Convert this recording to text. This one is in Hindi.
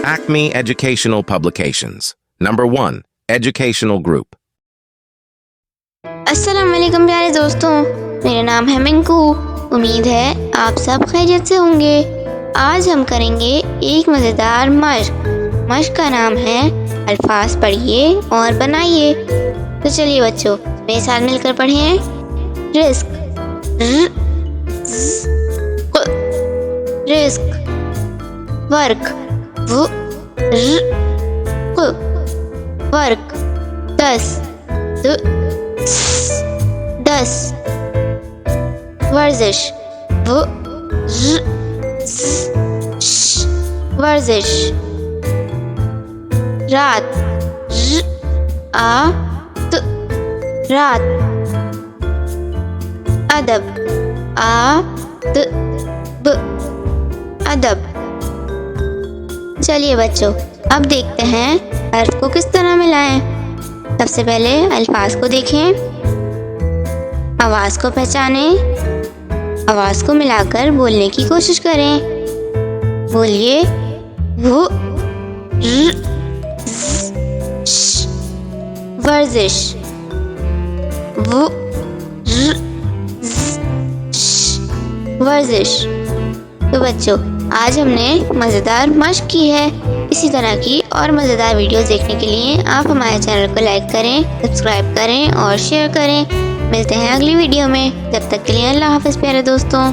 Acme Educational Publications. Number 1. Educational Group. अस्सलाम वालेकुम प्यारे दोस्तों, मेरा नाम है मिंकू। उम्मीद है आप सब खैरियत से होंगे। आज हम करेंगे एक मज़ेदार मश्क। मश्क का नाम है अल्फाज पढ़िए और बनाइए। तो चलिए बच्चों, मेरे साथ मिलकर पढ़ें। Risk, risk. Work, work. 10, 10। वर्जिश, वर्जिश। रात, रात। अदब, अदब। चलिए बच्चों, अब देखते हैं हर्फ को किस तरह मिलाएं। सबसे पहले अल्फाज को देखें, आवाज़ को पहचानें, आवाज़ को मिलाकर बोलने की कोशिश करें। बोलिए वो, वर्जिश, वो, वर्जिश। तो बच्चों, आज हमने मज़ेदार मश्क की है। इसी तरह की और मज़ेदार वीडियोस देखने के लिए आप हमारे चैनल को लाइक करें, सब्सक्राइब करें और शेयर करें। मिलते हैं अगली वीडियो में। जब तक के लिए अल्लाह हाफ़िज़ प्यारे दोस्तों।